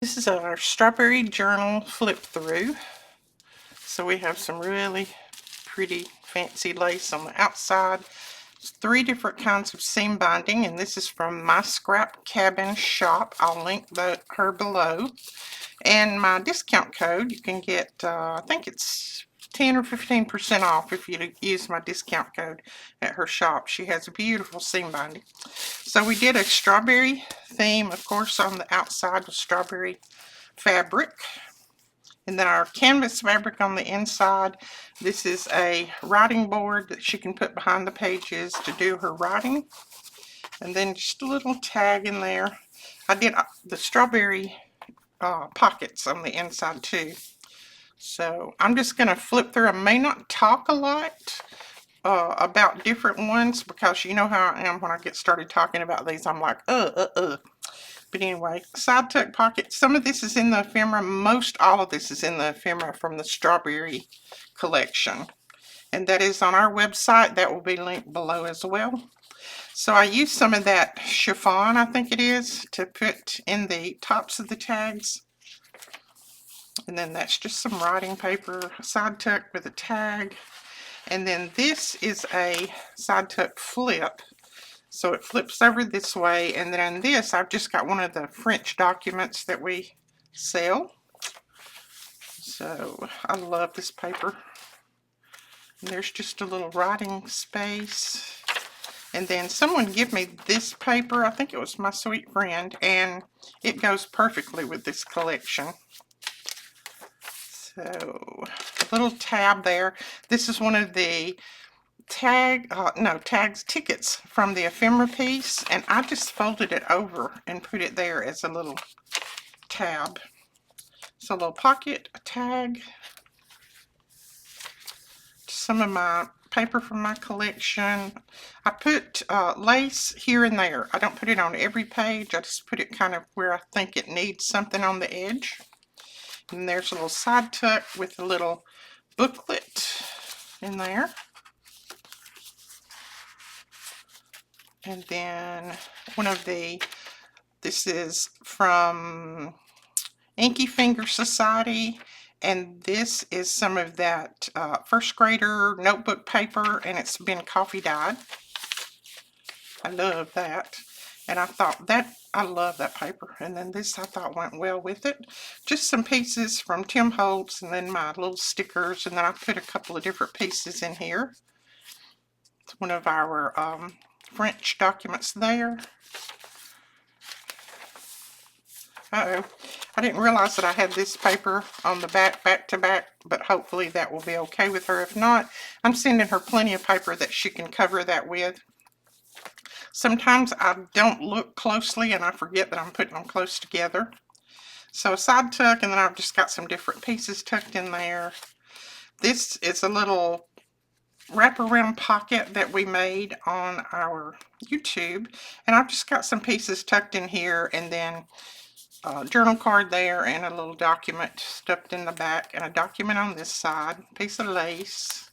This is our strawberry journal flip through. So we have some really pretty fancy lace on the outside. There's 3 different kinds of seam binding, and this is from My Scrap Cabin Shop. I'll link her below. And my discount code, you can get, I think it's 10 or 15% off if you use my discount code at her shop. She has a beautiful seam binding. So we did a strawberry theme, of course, on the outside with strawberry fabric. And then our canvas fabric on the inside. This is a writing board that she can put behind the pages to do her writing. And then just a little tag in there. I did the strawberry pockets on the inside too. So I'm just going to flip through. I may not talk a lot about different ones because you know how I am when I get started talking about these. I'm like, But anyway, side tuck pocket. Some of this is in the ephemera. Most all of this is in the ephemera from the strawberry collection. And that is on our website. That will be linked below as well. So I used some of that chiffon, I think it is, to put in the tops of the tags. And then that's just some writing paper, side tuck with a tag. And then this is a side tuck flip. So it flips over this way. And then in this, I've just got one of the French documents that we sell. So I love this paper. And there's just a little writing space. And then someone gave me this paper. I think it was my sweet friend. And it goes perfectly with this collection. So, a little tab there. This is one of the tickets from the ephemera piece, and I just folded it over and put it there as a little tab. So a little pocket, a tag, some of my paper from my collection. I put lace here and there. I don't put it on every page. I just put it kind of where I think it needs something on the edge. And there's a little side tuck with a little booklet in there. And then this is from Inky Finger Society. And this is some of that first grader notebook paper, and it's been coffee dyed. I love that. And I thought I love that paper. And then this I thought went well with it. Just some pieces from Tim Holtz, and then my little stickers. And then I put a couple of different pieces in here. It's one of our French documents there. I didn't realize that I had this paper on the back to back, but hopefully that will be okay with her. If not, I'm sending her plenty of paper that she can cover that with. Sometimes I don't look closely and I forget that I'm putting them close together. So a side tuck, and then I've just got some different pieces tucked in there. This is a little wraparound pocket that we made on our YouTube, and I've just got some pieces tucked in here, and then a journal card there, and a little document stuffed in the back, and a document on this side, piece of lace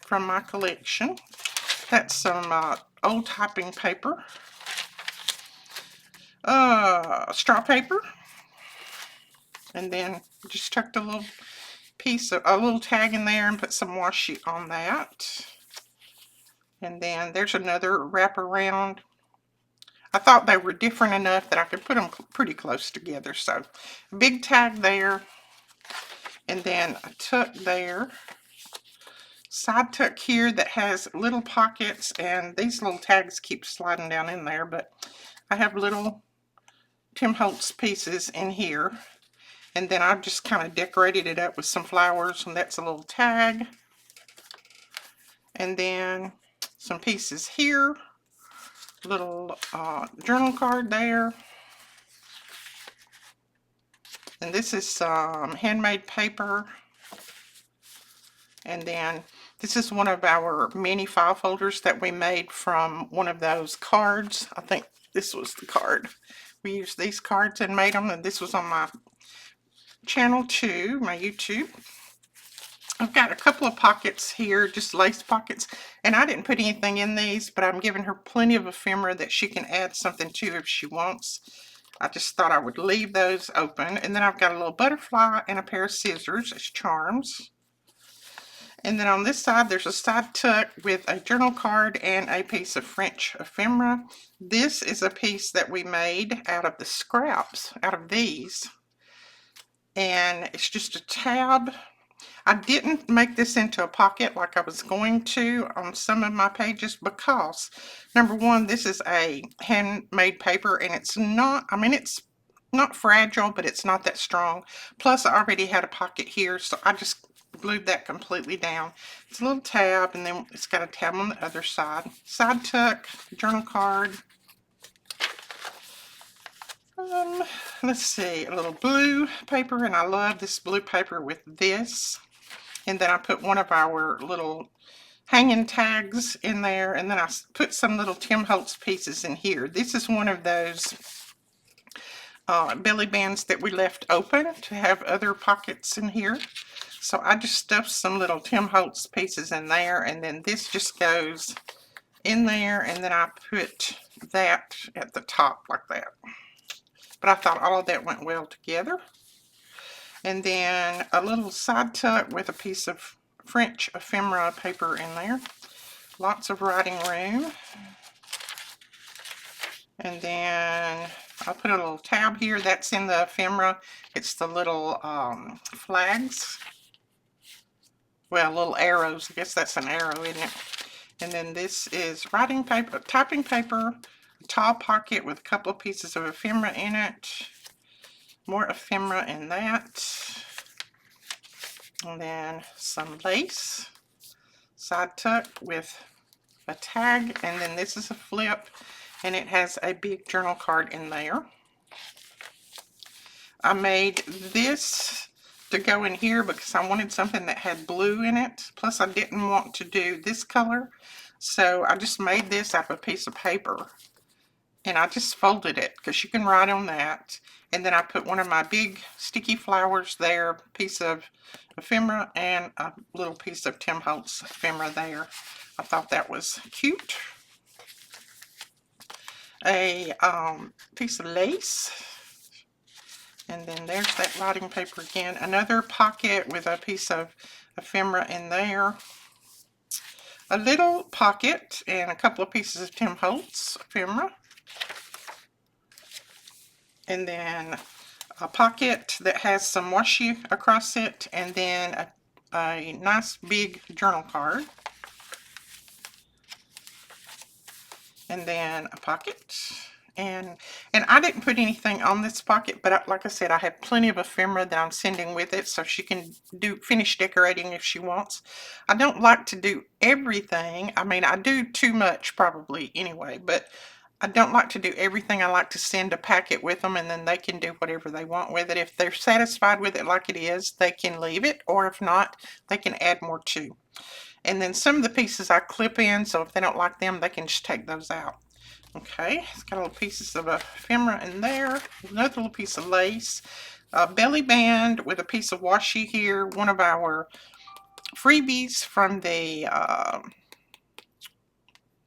from my collection. That's some old typing paper, straw paper, and then just tucked a little piece of a little tag in there and put some washi on that. And then there's another wraparound. I thought they were different enough that I could put them pretty close together. So a big tag there, and then a tuck there, side tuck here that has little pockets, and these little tags keep sliding down in there, but I have little Tim Holtz pieces in here. And then I've just kind of decorated it up with some flowers, and that's a little tag. And then some pieces here, little journal card there. And this is some handmade paper. And then this is one of our mini file folders that we made from one of those cards. I think this was the card. We used these cards and made them, and this was on my channel too, my YouTube. I've got a couple of pockets here, just lace pockets, and I didn't put anything in these, but I'm giving her plenty of ephemera that she can add something to if she wants. I just thought I would leave those open. And then I've got a little butterfly and a pair of scissors as charms. And then on this side, there's a side tuck with a journal card and a piece of French ephemera. This is a piece that we made out of the scraps, out of these. And it's just a tab. I didn't make this into a pocket like I was going to on some of my pages because, number one, this is a handmade paper and it's not, I mean, it's not fragile, but it's not that strong. Plus, I already had a pocket here, so I just glued that completely down. It's a little tab, and then it's got a tab on the other side. Side tuck, journal card. Let's see, a little blue paper, and I love this blue paper with this. And then I put one of our little hanging tags in there, and then I put some little Tim Holtz pieces in here. This is one of those belly bands that we left open to have other pockets in here. So I just stuffed some little Tim Holtz pieces in there, and then this just goes in there, and then I put that at the top like that. But I thought all of that went well together. And then a little side tuck with a piece of French ephemera paper in there. Lots of writing room. And then I'll put a little tab here. That's in the ephemera. It's the little flags. Well, little arrows. I guess that's an arrow, isn't it? And then this is writing paper, typing paper, a tall pocket with a couple of pieces of ephemera in it. More ephemera in that. And then some lace. Side tuck with a tag. And then this is a flip. And it has a big journal card in there. I made this to go in here because I wanted something that had blue in it. Plus I didn't want to do this color. So I just made this out of a piece of paper. And I just folded it because you can write on that. And then I put one of my big sticky flowers there, a piece of ephemera, and a little piece of Tim Holtz ephemera there. I thought that was cute. A piece of lace. And then there's that writing paper again. Another pocket with a piece of ephemera in there. A little pocket and a couple of pieces of Tim Holtz ephemera. And then a pocket that has some washi across it, and then a nice big journal card. And then a pocket. And I didn't put anything on this pocket, but like I said, I have plenty of ephemera that I'm sending with it, so she can finish decorating if she wants. I don't like to do everything. I mean, I do too much probably anyway, but I don't like to do everything. I like to send a packet with them, and then they can do whatever they want with it. If they're satisfied with it like it is, they can leave it, or if not, they can add more too. And then some of the pieces I clip in, so if they don't like them, they can just take those out. Okay, it's got little pieces of ephemera in there. Another little piece of lace. A belly band with a piece of washi here. One of our freebies from the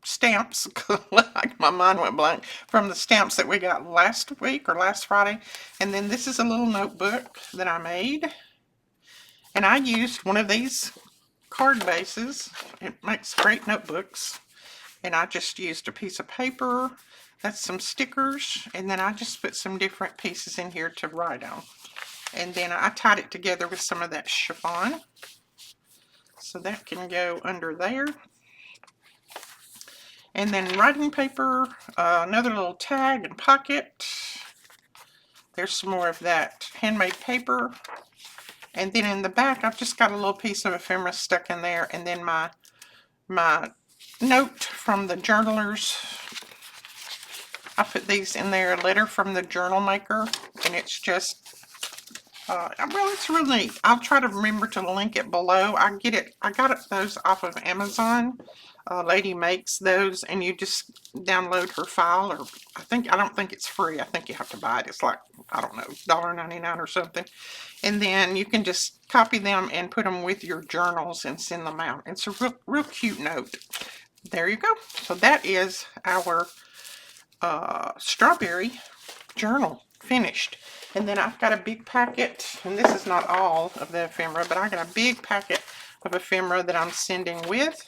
stamps. Like my mind went blank. From the stamps that we got last week or last Friday. And then this is a little notebook that I made. And I used one of these card bases. It makes great notebooks. And I just used a piece of paper, that's some stickers, and then I just put some different pieces in here to write on. And then I tied it together with some of that chiffon. So that can go under there. And then writing paper, another little tag and pocket. There's some more of that handmade paper. And then in the back, I've just got a little piece of ephemera stuck in there, and then my note from the journalers. I put these in there, a letter from the journal maker, and it's just, well, it's really neat. I'll try to remember to link it below. I got those off of Amazon. A lady makes those, and you just download her file, or I don't think it's free. I think you have to buy it. It's like, I don't know, $1.99 or something. And then you can just copy them and put them with your journals and send them out. It's a real cute note. There you go. So that is our strawberry journal finished. And then I've got a big packet, and this is not all of the ephemera, but I got a big packet of ephemera that I'm sending with.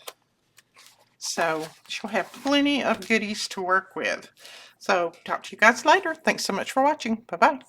So she'll have plenty of goodies to work with. So talk to you guys later. Thanks so much for watching. Bye-bye.